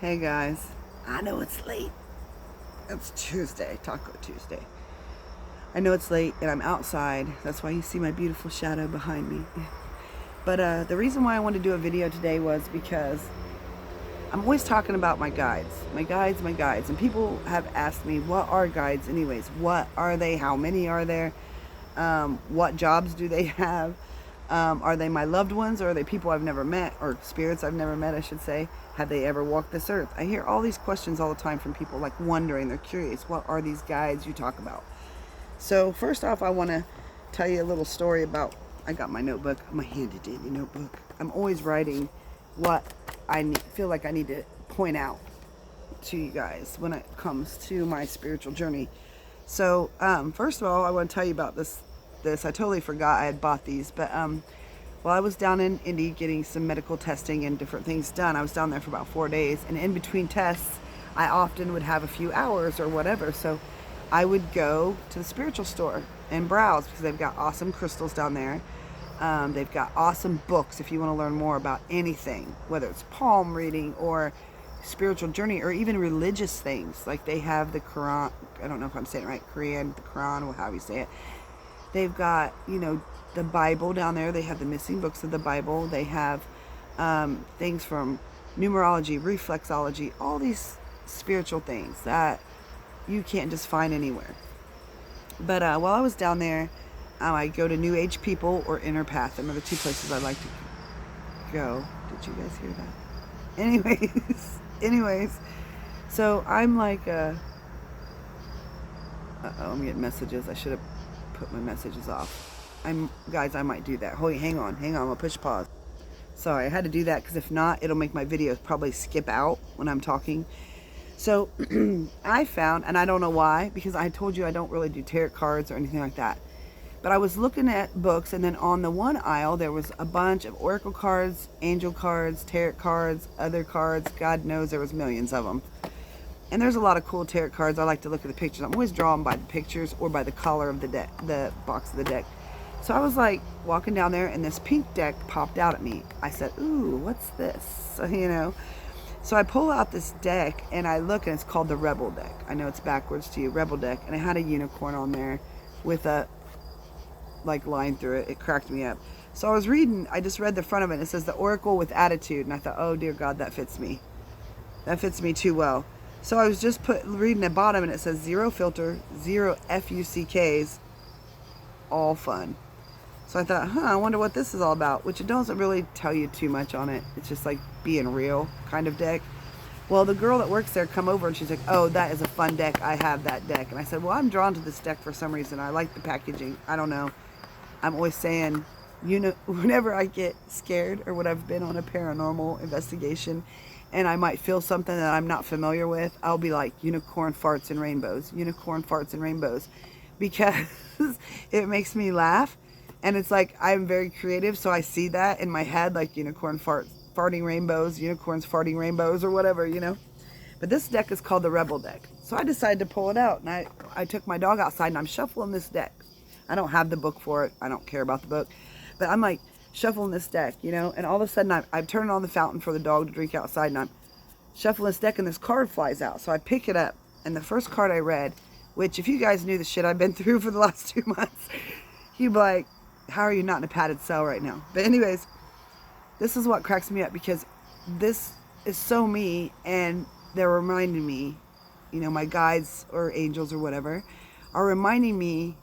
Hey guys, I know it's late. It's Tuesday, Taco Tuesday. I know it's late and I'm outside. That's why you see my beautiful shadow behind me. But the reason why I wanted to do a video today was because I'm always talking about my guides. My guides. And people have asked me, what are guides anyways? What are they? How many are there? What jobs do they have? Are they my loved ones, or are they people I've never met, or spirits I've never met, I should say? Have they ever walked this earth? I hear all these questions all the time from people, like wondering, they're curious, what are these guides you talk about? So first off, I want to tell you a little story about, I got my notebook, my handy dandy notebook. I'm always writing what feel like I need to point out to you guys when it comes to my spiritual journey. So first of all, I want to tell you about this. I totally forgot I had bought these, but while I was down in Indy getting some medical testing and different things done, I was down there for about 4 days, and in between tests, I often would have a few hours or whatever, so I would go to the spiritual store and browse, because they've got awesome crystals down there. They've got awesome books if you want to learn more about anything, whether it's palm reading or spiritual journey or even religious things. Like they have the Quran, I don't know if I'm saying it right, the Quran, or however you say it. They've got, the Bible down there. They have the missing books of the Bible. They have things from numerology, reflexology, all these spiritual things that you can't just find anywhere. But while I was down there, I go to New Age People or Inner Path. Them are the two places I like to go. Did you guys hear that? Anyways, so I'm like, I'm getting messages. I should have put my messages off. Guys, I might do that. Hang on, I'll push pause. Sorry, I had to do that because if not, it'll make my videos probably skip out when I'm talking. So I found, and I don't know why, because I told you I don't really do tarot cards or anything like that, but I was looking at books, and then on the one aisle there was a bunch of oracle cards, angel cards, tarot cards, other cards. God knows there was millions of them. And there's a lot of cool tarot cards. I like to look at the pictures. I'm always drawn by the pictures or by the color of the deck, the box of the deck. So I was like walking down there, and this pink deck popped out at me. I said, ooh, what's this? So I pull out this deck and I look, and it's called the Rebel deck. I know it's backwards to you, Rebel deck. And it had a unicorn on there with a line through it. It cracked me up. So I was reading, I just read the front of it. It says the Oracle with Attitude. And I thought, oh dear God, that fits me. That fits me too well. So I was just reading the bottom, and it says 0 filter, 0 FUCKs, all fun. So I thought, I wonder what this is all about, which it doesn't really tell you too much on it. It's just like being real kind of deck. Well, the girl that works there come over, and she's like, oh, that is a fun deck. I have that deck. And I said, well, I'm drawn to this deck for some reason. I like the packaging. I don't know. I'm always saying, whenever I get scared or when I've been on a paranormal investigation and I might feel something that I'm not familiar with, I'll be like, unicorn farts and rainbows, unicorn farts and rainbows, because it makes me laugh. And it's like, I'm very creative, so I see that in my head, like unicorn farting rainbows, unicorns farting rainbows, or whatever, But this deck is called the Rebel deck. So I decided to pull it out, and I took my dog outside, and I'm shuffling this deck. I don't have the book for it. I don't care about the book. But I'm like shuffling this deck, and all of a sudden I'm turning on the fountain for the dog to drink outside, and I'm shuffling this deck, and this card flies out. So I pick it up, and the first card I read, which if you guys knew the shit I've been through for the last 2 months, you'd be like, how are you not in a padded cell right now? But anyways, this is what cracks me up, because this is so me, and they're reminding me, my guides or angels or whatever are reminding me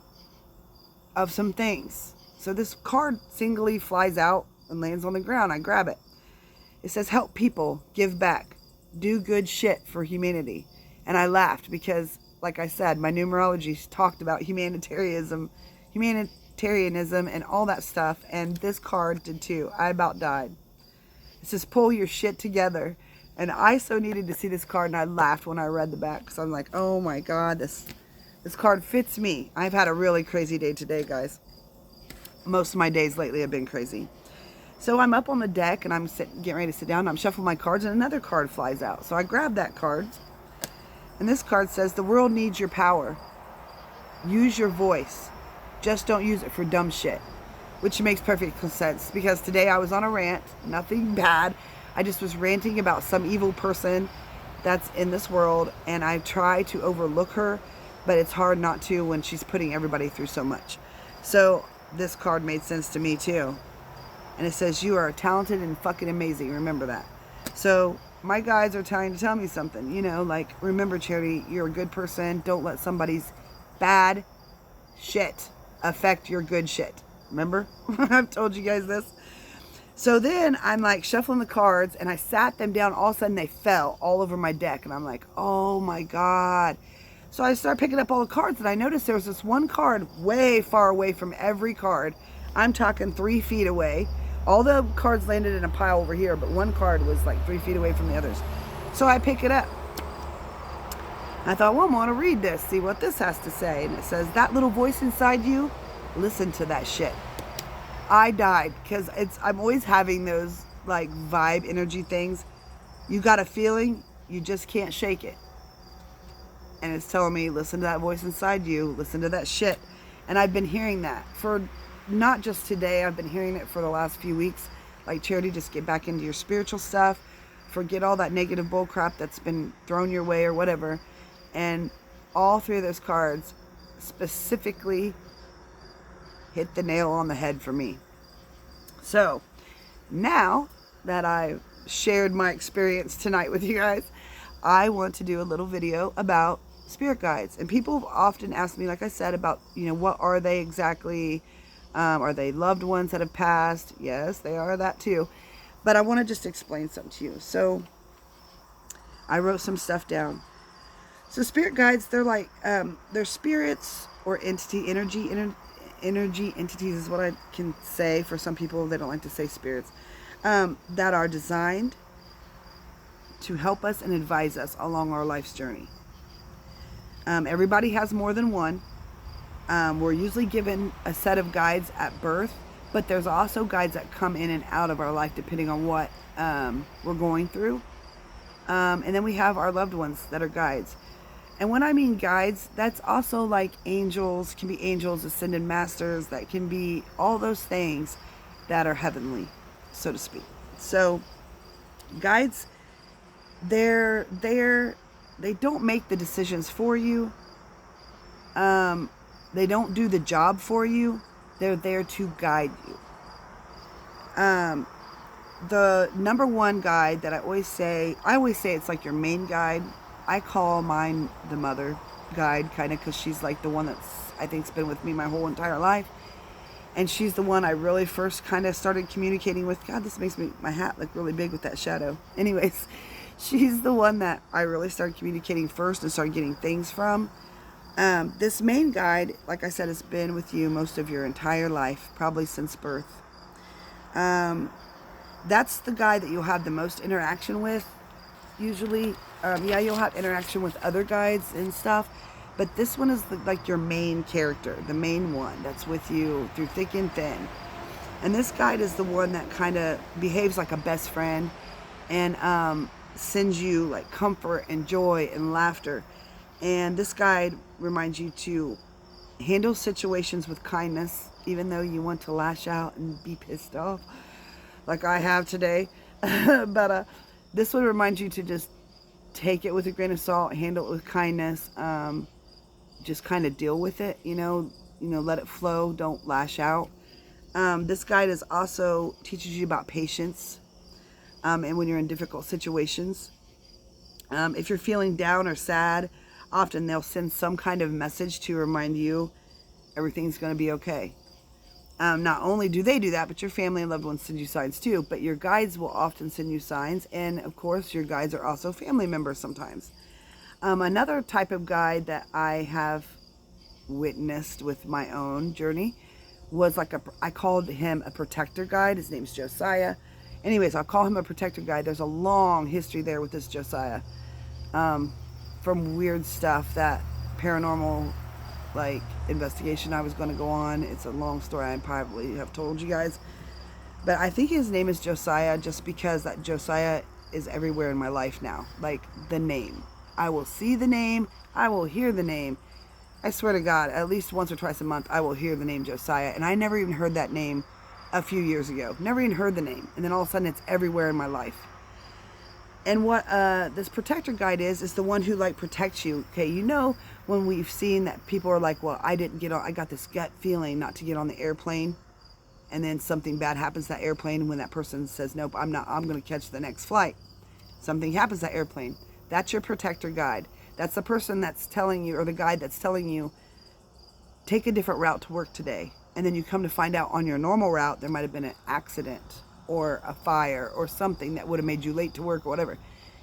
of some things. So this card singly flies out and lands on the ground. I grab it. It says, help people, give back, do good shit for humanity. And I laughed because, like I said, my numerology talked about humanitarianism and all that stuff, and this card did too. I about died. It says, pull your shit together. And I so needed to see this card, and I laughed when I read the back, because I'm like, oh my God, this card fits me. I've had a really crazy day today, guys. Most of my days lately have been crazy. So I'm up on the deck, and I'm getting ready to sit down, and I'm shuffling my cards, and another card flies out. So I grab that card, and this card says, the world needs your power. Use your voice. Just don't use it for dumb shit. Which makes perfect sense, because today I was on a rant. Nothing bad. I just was ranting about some evil person that's in this world, and I try to overlook her, but it's hard not to when she's putting everybody through so much. So this card made sense to me too. And it says, you are talented and fucking amazing. Remember that. So my guides are trying to tell me something, you know, like, remember, Charity, you're a good person. Don't let somebody's bad shit affect your good shit. Remember? I've told you guys this. So then I'm like shuffling the cards, and I sat them down. All of a sudden they fell all over my deck, and I'm like, oh my God. So I start picking up all the cards, and I noticed there was this one card way far away from every card. I'm talking 3 feet away. All the cards landed in a pile over here, but one card was like 3 feet away from the others. So I pick it up. I thought, well, I want to read this, see what this has to say. And it says, that little voice inside you, listen to that shit. I died because I'm always having those like vibe energy things. You got a feeling, you just can't shake it. And it's telling me, listen to that voice inside you, listen to that shit. And I've been hearing that for not just today, I've been hearing it for the last few weeks. Like, Charity, just get back into your spiritual stuff. Forget all that negative bull crap that's been thrown your way or whatever. And all 3 of those cards specifically hit the nail on the head for me. So now that I've shared my experience tonight with you guys, I want to do a little video about spirit guides. And people often ask me, like I said, about, you know, what are they exactly? Are they loved ones that have passed? Yes, they are that too. But I want to just explain something to you. So I wrote some stuff down. So spirit guides, they're like, they're spirits or energy entities is what I can say. For some people, they don't like to say spirits, that are designed to help us and advise us along our life's journey. Everybody has more than one. We're usually given a set of guides at birth, but there's also guides that come in and out of our life depending on what we're going through. And then we have our loved ones that are guides. And when I mean guides, that's also like angels, can be angels, ascended masters, that can be all those things that are heavenly, so to speak. So guides, they don't make the decisions for you. They don't do the job for you. They're there to guide you. The number one guide that I always say it's like your main guide. I call mine the mother guide, kind of, because she's like the one that's, I think, has been with me my whole entire life. And she's the one I really first kind of started communicating with. God, this makes my hat look really big with that shadow. Anyways, she's the one that I really started communicating first and started getting things from. This main guide, like I said, has been with you most of your entire life, probably since birth. That's the guide that you'll have the most interaction with, usually. You'll have interaction with other guides and stuff, but this one is like your main character, the main one that's with you through thick and thin. And this guide is the one that kind of behaves like a best friend and sends you like comfort and joy and laughter. And this guide reminds you to handle situations with kindness, even though you want to lash out and be pissed off like I have today. But this one reminds you to just take it with a grain of salt, handle it with kindness, just kind of deal with it, you know, let it flow, don't lash out. This guide is also teaches you about patience, and when you're in difficult situations. If you're feeling down or sad, often they'll send some kind of message to remind you everything's going to be okay. Not only do they do that, but your family and loved ones send you signs too. But your guides will often send you signs. And of course, your guides are also family members sometimes. Another type of guide that I have witnessed with my own journey was like I called him a protector guide. His name's Josiah. Anyways, I'll call him a protector guide. There's a long history there with this Josiah. From weird stuff, that paranormal like investigation I was going to go on. It's a long story, I probably have told you guys, but I think his name is Josiah just because that Josiah is everywhere in my life now. Like the name, I will see the name, I will hear the name. I swear to God, at least once or twice a month I will hear the name Josiah, and I never even heard that name a few years ago. Never even heard the name, and then all of a sudden it's everywhere in my life. And what this protector guide is the one who like protects you. Okay, you know, when we've seen that people are like, well, I got this gut feeling not to get on the airplane, and then something bad happens to that airplane, and when that person says, nope, I'm going to catch the next flight. Something happens to that airplane. That's your protector guide. That's the person that's telling you, or the guide that's telling you, take a different route to work today. And then you come to find out on your normal route, there might have been an accident or a fire or something that would have made you late to work or whatever.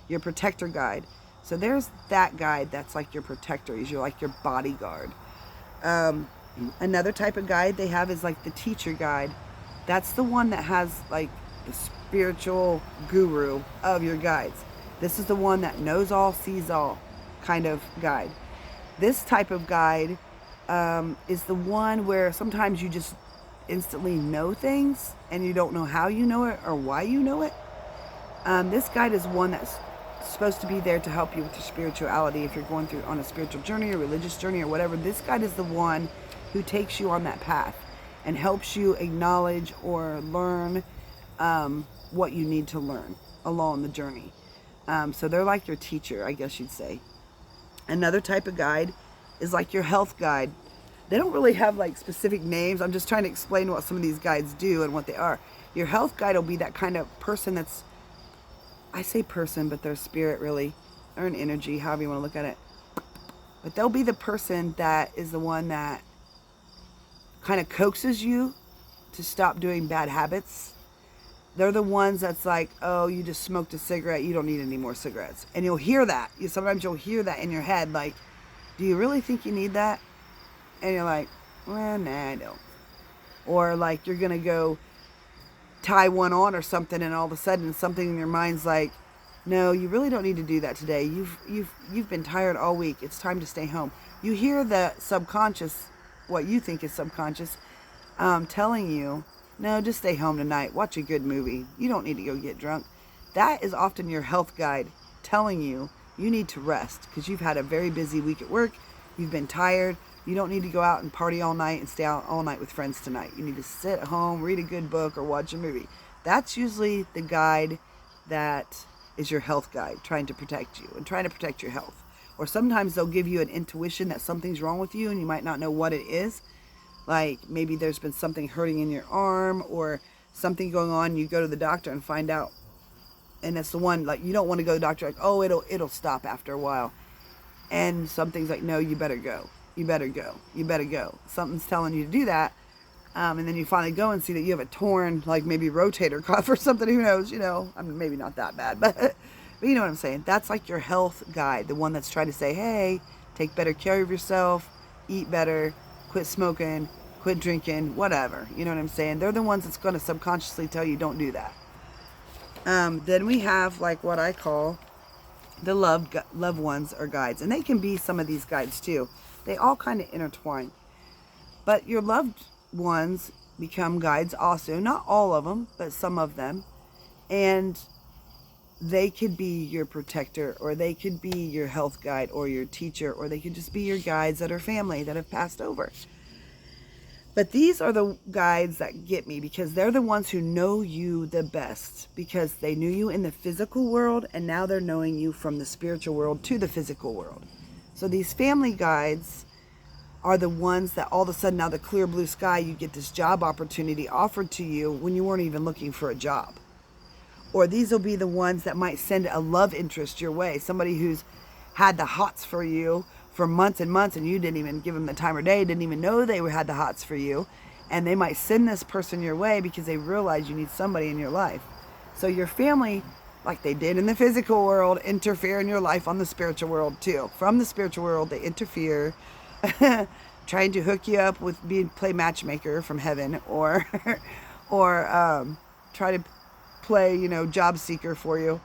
Your protector guide. So there's that guide that's like your protector. He's like your bodyguard. Another type of guide they have is like the teacher guide. That's the one that has like the spiritual guru of your guides. This is the one that knows all, sees all kind of guide. This type of guide is the one where sometimes you just instantly know things and you don't know how you know it or why you know it. This guide is one that's supposed to be there to help you with your spirituality. If you're going through on a spiritual journey or religious journey or whatever, this guide is the one who takes you on that path and helps you acknowledge or learn what you need to learn along the journey. So they're like your teacher, I guess you'd say. Another type of guide is like your health guide. They don't really have like specific names. I'm just trying to explain what some of these guides do and what they are. Your health guide will be that kind of person that's, I say person, but they're spirit really, or an energy, however you want to look at it. But they'll be the person that is the one that kind of coaxes you to stop doing bad habits. They're the ones that's like, oh, you just smoked a cigarette, you don't need any more cigarettes. And you'll hear that. Sometimes you'll hear that in your head, like, do you really think you need that? And you're like, well, nah, I don't. Or like you're going to go tie one on or something, and all of a sudden something in your mind's like, no, you really don't need to do that today. You've been tired all week. It's time to stay home. You hear the subconscious, what you think is subconscious, telling you, no, just stay home tonight. Watch a good movie. You don't need to go get drunk. That is often your health guide telling you you need to rest because you've had a very busy week at work. You've been tired. You don't need to go out and party all night and stay out all night with friends tonight. You need to sit at home, read a good book, or watch a movie. That's usually the guide that is your health guide, trying to protect you and trying to protect your health. Or sometimes they'll give you an intuition that something's wrong with you and you might not know what it is. Like maybe there's been something hurting in your arm or something going on. You go to the doctor and find out. And it's the one, like, you don't want to go to the doctor like, oh, it'll stop after a while. And something's like, no, you better go. You better go. You better go. Something's telling you to do that. And then you finally go and see that you have a torn, like maybe rotator cuff or something. Who knows? You know, I mean, maybe not that bad, but you know what I'm saying. That's like your health guide, the one that's trying to say, hey, take better care of yourself, eat better, quit smoking, quit drinking, whatever. You know what I'm saying? They're the ones that's going to subconsciously tell you don't do that. Then we have like what I call the loved ones or guides. And they can be some of these guides too. They all kind of intertwine. But your loved ones become guides also. Not all of them, but some of them. And they could be your protector, or they could be your health guide or your teacher, or they could just be your guides that are family that have passed over. But these are the guides that get me because they're the ones who know you the best because they knew you in the physical world and now they're knowing you from the spiritual world to the physical world. So these family guides are the ones that all of a sudden, now the clear blue sky, you get this job opportunity offered to you when you weren't even looking for a job. Or these will be the ones that might send a love interest your way, somebody who's had the hots for you for months and months, and you didn't even give them the time of day, didn't even know they had the hots for you, and they might send this person your way because they realize you need somebody in your life. So your family, like they did in the physical world, interfere in your life on the spiritual world too. From the spiritual world, they interfere, trying to hook you up with play matchmaker from heaven, or try to play, job seeker for you.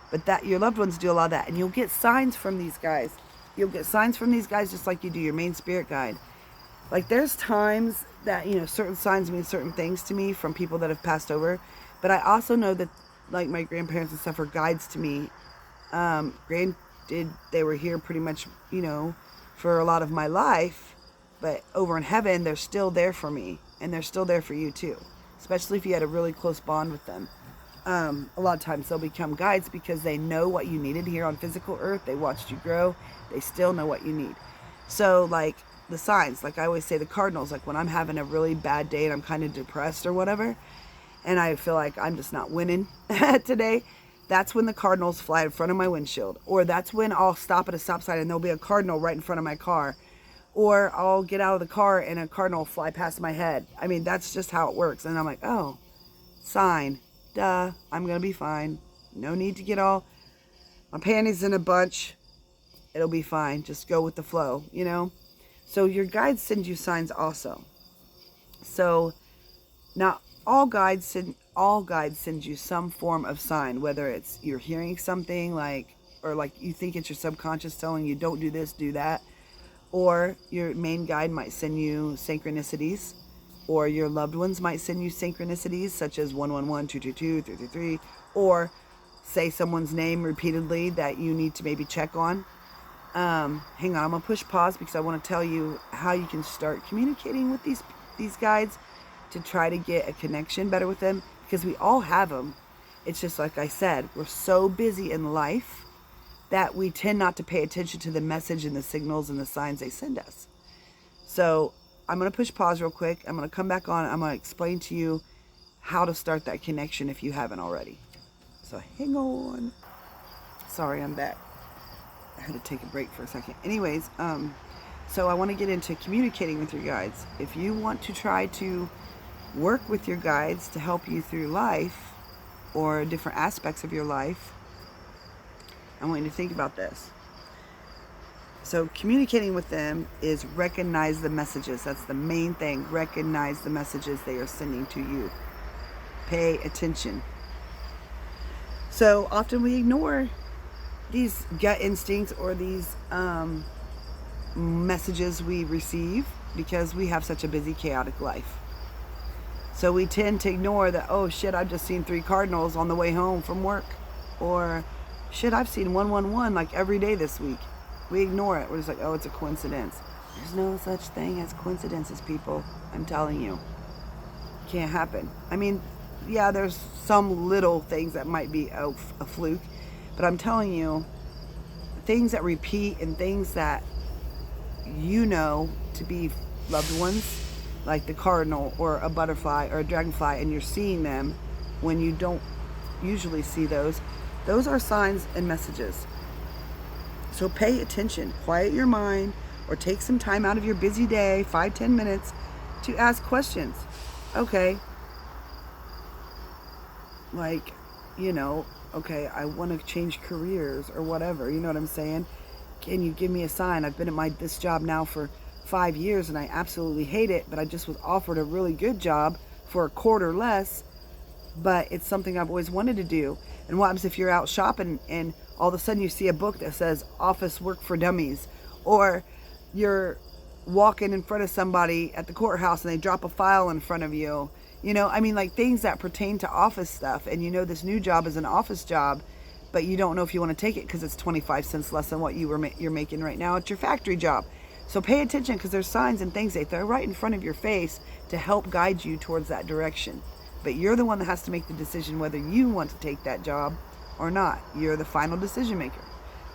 But that your loved ones do a lot of that, and you'll get signs from these guys. You'll get signs from these guys just like you do your main spirit guide. Like there's times that, certain signs mean certain things to me from people that have passed over. But I also know that like my grandparents and stuff are guides to me. Granted, they were here pretty much, for a lot of my life. But over in heaven, they're still there for me. And they're still there for you too. Especially if you had a really close bond with them. A lot of times they'll become guides because they know what you needed here on physical earth. They watched you grow. They still know what you need. So like the signs, like I always say, the cardinals, like when I'm having a really bad day and I'm kind of depressed or whatever, and I feel like I'm just not winning today, that's when the cardinals fly in front of my windshield. Or that's when I'll stop at a stop sign and there'll be a cardinal right in front of my car. Or I'll get out of the car and a cardinal will fly past my head. I mean, that's just how it works. And I'm like, oh, sign. Duh, I'm going to be fine. No need to get all my panties in a bunch. It'll be fine. Just go with the flow, you know? So your guides send you signs also. So not all guides send you some form of sign, whether it's you're hearing something like, or like you think it's your subconscious telling you don't do this, do that. Or your main guide might send you synchronicities, or your loved ones might send you synchronicities such as 111, 222, 333, or say someone's name repeatedly that you need to maybe check on. Hang on, I'm gonna push pause because I want to tell you how you can start communicating with these guides to try to get a connection better with them, because we all have them. It's just like I said, we're so busy in life that we tend not to pay attention to the message and the signals and the signs they send us. So I'm going to push pause real quick. I'm going to come back on. I'm going to explain to you how to start that connection if you haven't already. So hang on. Sorry, I'm back. I had to take a break for a second. Anyways, so I want to get into communicating with your guides. If you want to try to work with your guides to help you through life or different aspects of your life, I want you to think about this. So communicating with them is recognize the messages. That's the main thing. Recognize the messages they are sending to you. Pay attention. So often we ignore these gut instincts or these messages we receive because we have such a busy, chaotic life. So we tend to ignore that, oh shit, I've just seen 3 cardinals on the way home from work. Or shit, I've seen 111 like every day this week. We ignore it. We're just like, oh, it's a coincidence. There's no such thing as coincidences, people. I'm telling you. Can't happen. I mean, yeah, there's some little things that might be a fluke. But I'm telling you, things that repeat and things that you know to be loved ones, like the cardinal or a butterfly or a dragonfly, and you're seeing them when you don't usually see those are signs and messages. So pay attention, quiet your mind, or take some time out of your busy day, 5-10 minutes, to ask questions. Okay, like, you know, okay, I want to change careers or whatever, you know what I'm saying? Can you give me a sign? I've been at this job now for 5 years and I absolutely hate it, but I just was offered a really good job for a quarter less, but it's something I've always wanted to do. And what happens if you're out shopping and all of a sudden you see a book that says Office Work for Dummies, or you're walking in front of somebody at the courthouse and they drop a file in front of you? You know, I mean, like things that pertain to office stuff, and you know this new job is an office job, but you don't know if you want to take it because it's 25 cents less than what you're making right now at your factory job. So pay attention, because there's signs and things they throw right in front of your face to help guide you towards that direction. But you're the one that has to make the decision whether you want to take that job or not. You're the final decision maker.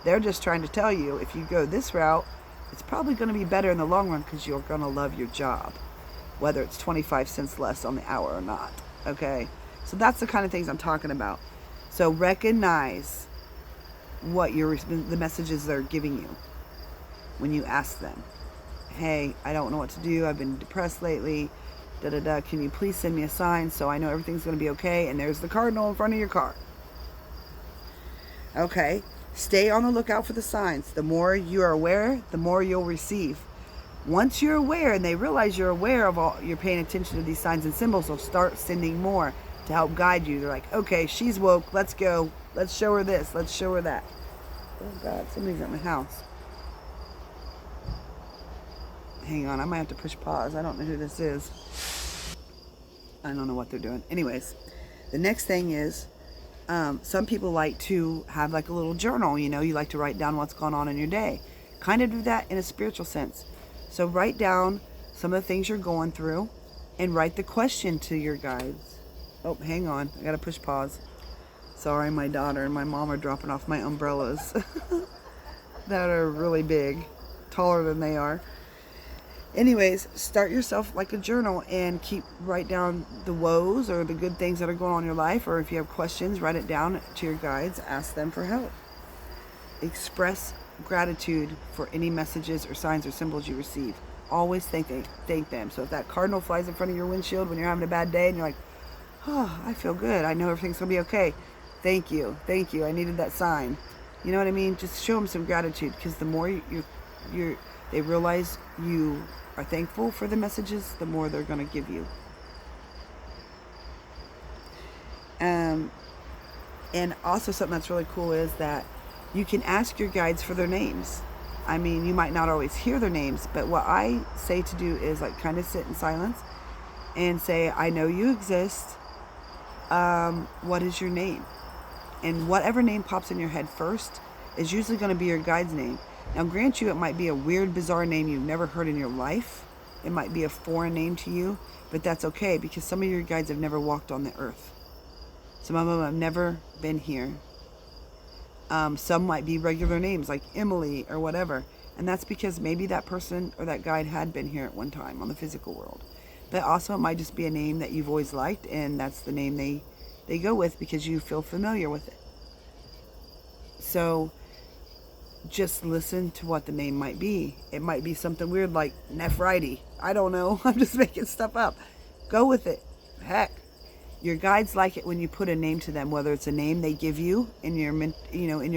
They're just trying to tell you, if you go this route, it's probably going to be better in the long run because you're going to love your job, whether it's 25 cents less on the hour or not. Okay? So that's the kind of things I'm talking about. So recognize what the messages they're giving you when you ask them. Hey, I don't know what to do. I've been depressed lately. Can you please send me a sign so I know everything's going to be okay? And there's the cardinal in front of your car. Okay, stay on the lookout for the signs. The more you are aware, the more you'll receive. Once you're aware and they realize you're aware of you're paying attention to these signs and symbols, they'll start sending more to help guide you. They're like, okay, she's woke. Let's go. Let's show her this. Let's show her that. Oh God, somebody's at my house. Hang on, I might have to push pause. I don't know who this is. I don't know what they're doing. Anyways, the next thing is, some people like to have like a little journal. You know, you like to write down what's going on in your day. Kind of do that in a spiritual sense. So write down some of the things you're going through and write the question to your guides. Oh, hang on. I got to push pause. Sorry, my daughter and my mom are dropping off my umbrellas that are really big, taller than they are. Anyways, start yourself like a journal and write down the woes or the good things that are going on in your life, or if you have questions, write it down to your guides, ask them for help. Express gratitude for any messages or signs or symbols you receive. Always thank them. So if that cardinal flies in front of your windshield when you're having a bad day and you're like, oh, I feel good, I know everything's gonna be okay, thank you, I needed that sign. You know what I mean? Just show them some gratitude, because the more they realize you are thankful for the messages, the more they're going to give you. And also something that's really cool is that you can ask your guides for their names. I mean, you might not always hear their names, but what I say to do is like kind of sit in silence and say, I know you exist. What is your name? And whatever name pops in your head first is usually going to be your guide's name. Now, grant you, it might be a weird, bizarre name you've never heard in your life. It might be a foreign name to you, but that's okay, because some of your guides have never walked on the earth. Some of them have never been here. Some might be regular names like Emily or whatever. And that's because maybe that person or that guide had been here at one time on the physical world. But also it might just be a name that you've always liked, and that's the name they go with because you feel familiar with it. So just listen to what the name might be. It might be something weird like Nephrites. I don't know. I'm just making stuff up. Go with it. Heck, your guides like it when you put a name to them, whether it's a name they give you in your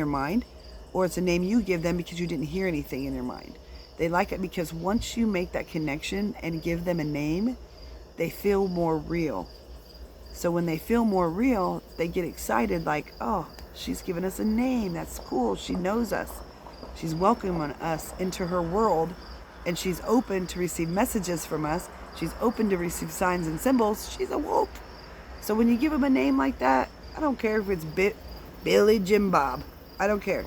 mind, or it's a name you give them because you didn't hear anything in your mind. They like it because once you make that connection and give them a name, they feel more real. So when they feel more real, they get excited like, oh, she's given us a name. That's cool. She knows us. She's welcoming us into her world, and she's open to receive messages from us. She's open to receive signs and symbols. She's awoke. So when you give them a name like that, I don't care if it's Billy Jim Bob. I don't care.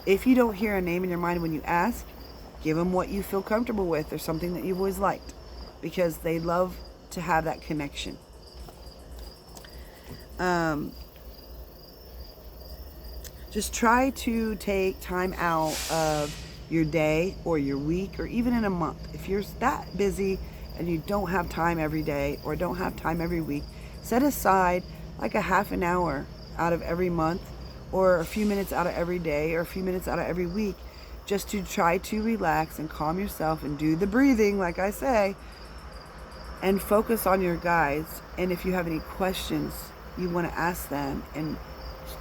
If you don't hear a name in your mind when you ask, give them what you feel comfortable with or something that you've always liked, because they love to have that connection. Just try to take time out of your day or your week or even in a month. If you're that busy and you don't have time every day or don't have time every week, set aside like a half an hour out of every month, or a few minutes out of every day, or a few minutes out of every week, just to try to relax and calm yourself and do the breathing, like I say, and focus on your guides. And if you have any questions, you want to ask them and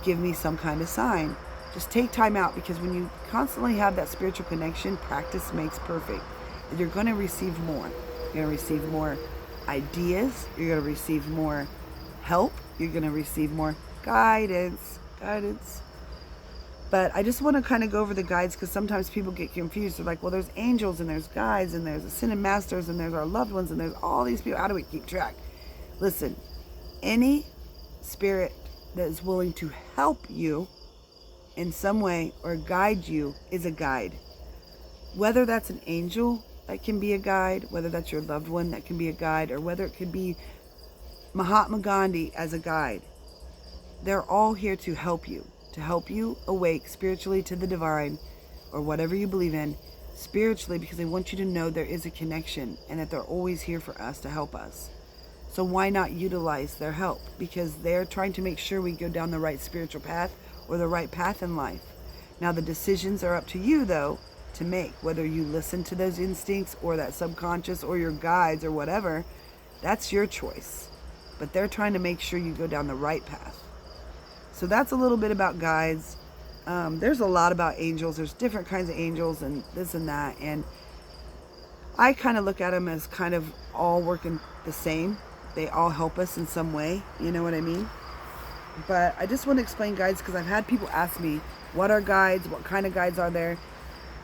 give me some kind of sign. Just take time out, because when you constantly have that spiritual connection, practice makes perfect. And you're going to receive more. You're going to receive more ideas. You're going to receive more help. You're going to receive more guidance. But I just want to kind of go over the guides, because sometimes people get confused. They're like, well, there's angels and there's guides and there's ascended masters and there's our loved ones and there's all these people. How do we keep track? Listen, any spirit that is willing to help you in some way or guide you is a guide. Whether that's an angel that can be a guide, whether that's your loved one that can be a guide, or whether it could be Mahatma Gandhi as a guide. They're all here to help you awake spiritually to the divine, or whatever you believe in spiritually, because they want you to know there is a connection and that they're always here for us to help us. So why not utilize their help? Because they're trying to make sure we go down the right spiritual path or the right path in life. Now the decisions are up to you though to make, whether you listen to those instincts or that subconscious or your guides or whatever. That's your choice. But they're trying to make sure you go down the right path. So that's a little bit about guides. There's a lot about angels. There's different kinds of angels and this and that. And I kind of look at them as kind of all working the same. They all help us in some way. You know what I mean? But I just want to explain guides, because I've had people ask me, what are guides? What kind of guides are there?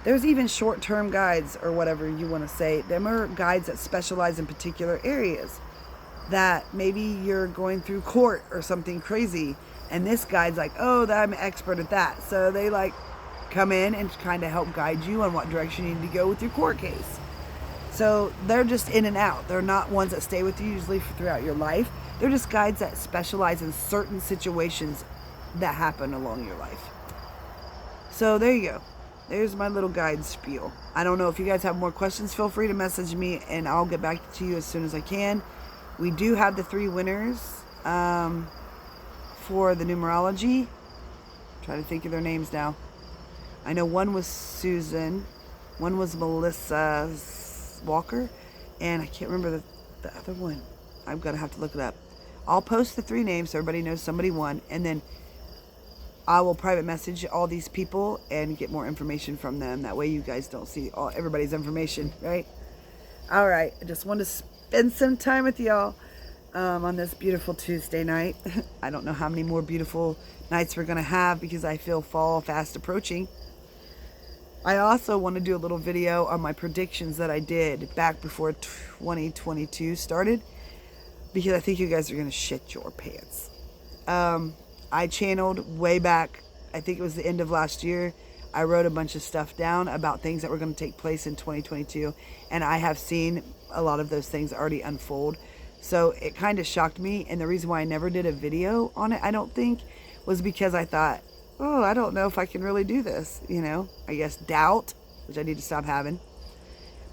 There's even short-term guides, or whatever you want to say. There are guides that specialize in particular areas. That maybe you're going through court or something crazy, and this guide's like, oh, I'm an expert at that. So they like come in and kind of help guide you on what direction you need to go with your court case. So they're just in and out. They're not ones that stay with you usually throughout your life. They're just guides that specialize in certain situations that happen along your life. So there you go. There's my little guide spiel. I don't know if you guys have more questions, feel free to message me and I'll get back to you as soon as I can. We do have the 3 winners for the numerology. Try to think of their names now. I know one was Susan, one was Melissa Walker, and I can't remember the other one. I'm gonna have to look it up. I'll post the 3 names so everybody knows somebody won, and then I will private message all these people and get more information from them. That way you guys don't see everybody's information, right? All right, I just wanted to spend some time with y'all on this beautiful Tuesday night. I don't know how many more beautiful nights we're gonna have because I feel fall fast approaching. I also want to do a little video on my predictions that I did back before 2022 started, because I think you guys are gonna shit your pants. I channeled way back, I think it was the end of last year. I wrote a bunch of stuff down about things that were going to take place in 2022, and I have seen a lot of those things already unfold. So it kind of shocked me, and the reason why I never did a video on it, I don't think, was because I thought, oh, I don't know if I can really do this, you know, I guess doubt, which I need to stop having.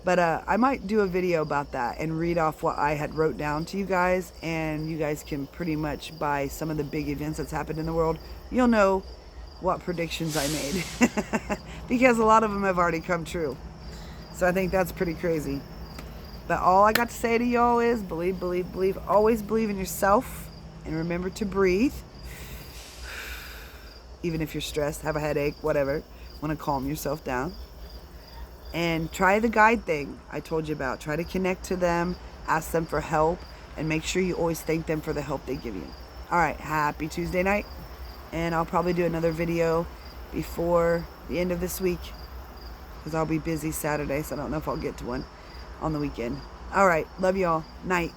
But I might do a video about that and read off what I had wrote down to you guys, and you guys can pretty much, by some of the big events that's happened in the world, you'll know what predictions I made. Because a lot of them have already come true. So I think that's pretty crazy. But all I got to say to y'all is believe, believe, believe. Always believe in yourself, and remember to breathe. Even if you're stressed, have a headache, whatever, want to calm yourself down. And try the guide thing I told you about. Try to connect to them, ask them for help, and make sure you always thank them for the help they give you. All right, happy Tuesday night. And I'll probably do another video before the end of this week, because I'll be busy Saturday, so I don't know if I'll get to one on the weekend. All right, love y'all. Night.